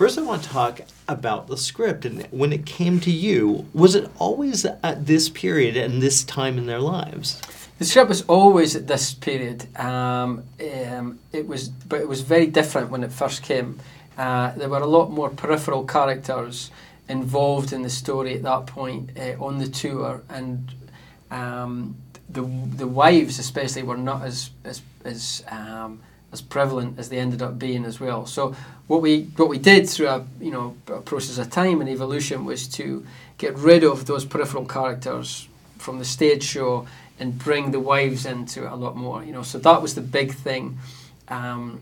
First, I want to talk about the script. And when it came to you, was it always at this period and this time in their lives? The script was always at this period. It was very different when it first came. There were a lot more peripheral characters involved in the story at that point on the tour, and the wives especially were not as prevalent as they ended up being as well. So what we did through a process of time and evolution was to get rid of those peripheral characters from the stage show and bring the wives into it a lot more. So that was the big thing. That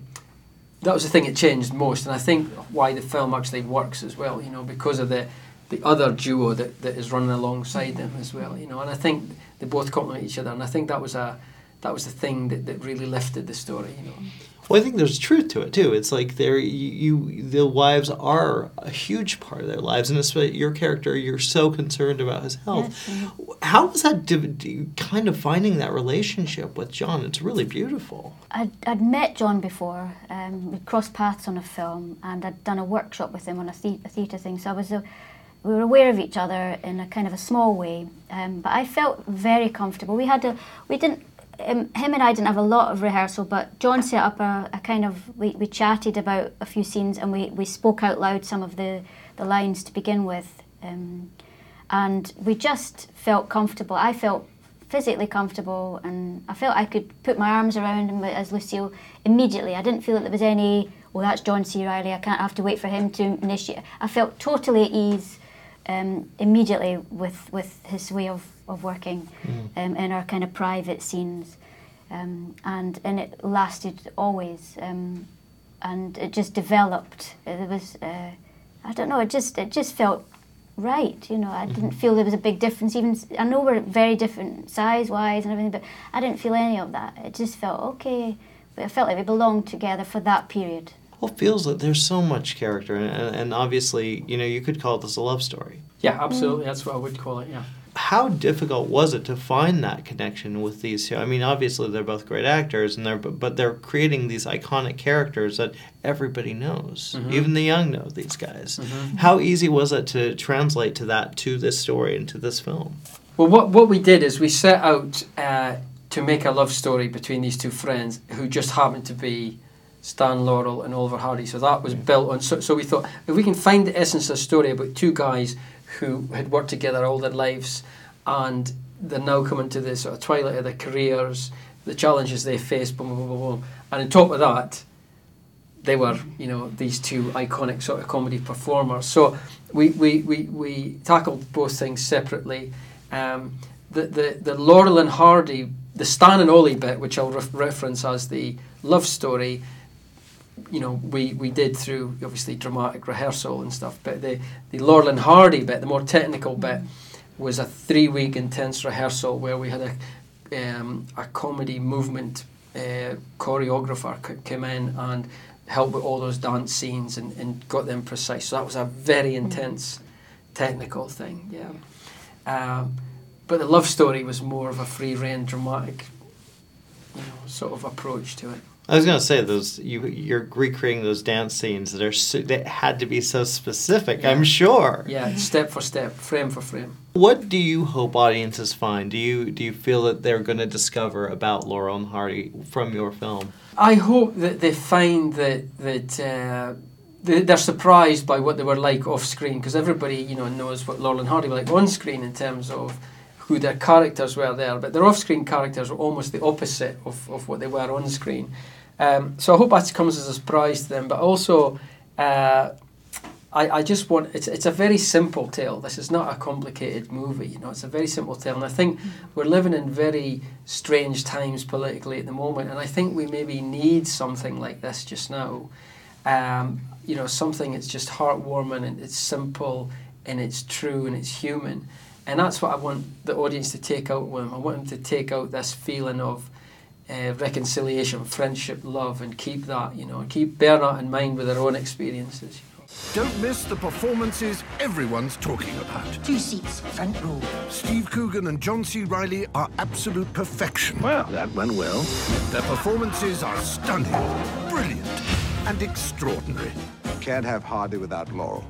was the thing that changed most, and I think why the film actually works as well. Because of the other duo that is running alongside them as well. And I think they both complement each other, and I think that was the thing that really lifted the story. Well, I think there's truth to it too. It's like the wives are a huge part of their lives, and especially your character, you're so concerned about his health. Yes. How was that kind of finding that relationship with Jon? It's really beautiful. I'd met Jon before. We'd crossed paths on a film, and I'd done a workshop with him on a theatre thing. So we were aware of each other in a kind of a small way, but I felt very comfortable. Him and I didn't have a lot of rehearsal, but Jon set up a kind of, we chatted about a few scenes, and we spoke out loud some of the lines to begin with, and we just felt comfortable. I felt physically comfortable, and I felt I could put my arms around him as Lucille immediately. I didn't feel that there was any, well, that's Jon C. Reilly, I can't have to wait for him to initiate. I felt totally at ease immediately with his way of working in our kind of private scenes, and it lasted always, and it just developed. It was I don't know, it just felt right. I didn't feel there was a big difference. Even I know we're very different size-wise and everything, but I didn't feel any of that. It just felt okay. But it felt like we belonged together for that period. Well, it feels like there's so much character, and obviously, you could call this a love story. Yeah, absolutely. That's what I would call it, yeah. How difficult was it to find that connection with these two? I mean, obviously, they're both great actors, but they're creating these iconic characters that everybody knows. Mm-hmm. Even the young know these guys. Mm-hmm. How easy was it to translate to this story and to this film? Well, what we did is we set out to make a love story between these two friends who just happened to be Stan Laurel and Oliver Hardy. So that was built on. So we thought, if we can find the essence of the story about two guys who had worked together all their lives, and they're now coming to the sort of twilight of their careers, the challenges they face, boom, boom, boom, boom. And on top of that, they were, these two iconic sort of comedy performers. So we tackled both things separately. The Laurel and Hardy, the Stan and Ollie bit, which I'll reference as the love story, we did through obviously dramatic rehearsal and stuff, but the Laurel and Hardy bit, the more technical bit, was a 3-week intense rehearsal where we had a comedy movement choreographer come in and help with all those dance scenes and got them precise. So that was a very intense technical thing, yeah. But the love story was more of a free-rein dramatic, sort of approach to it. I was going to say, you're recreating those dance scenes that had to be so specific, yeah. I'm sure. Yeah, step for step, frame for frame. What do you hope audiences find? Do you feel that they're going to discover about Laurel and Hardy from your film? I hope that they find that they're surprised by what they were like off screen, because everybody knows what Laurel and Hardy were like on screen in terms of who their characters were there, but their off-screen characters were almost the opposite of what they were on screen. So I hope that comes as a surprise to them, but also I just want, it's a very simple tale. This is not a complicated movie, it's a very simple tale, and I think we're living in very strange times politically at the moment, and I think we maybe need something like this just now. Something that's just heartwarming, and it's simple, and it's true, and it's human. And that's what I want the audience to take out with them. I want them to take out this feeling of reconciliation, friendship, love, and keep that, keep bearing that in mind with their own experiences. Don't miss the performances everyone's talking about. 2 seats, front row. Steve Coogan and Jon C. Reilly are absolute perfection. Well, that went well. Their performances are stunning, brilliant, and extraordinary. can't have Hardy without Laurel.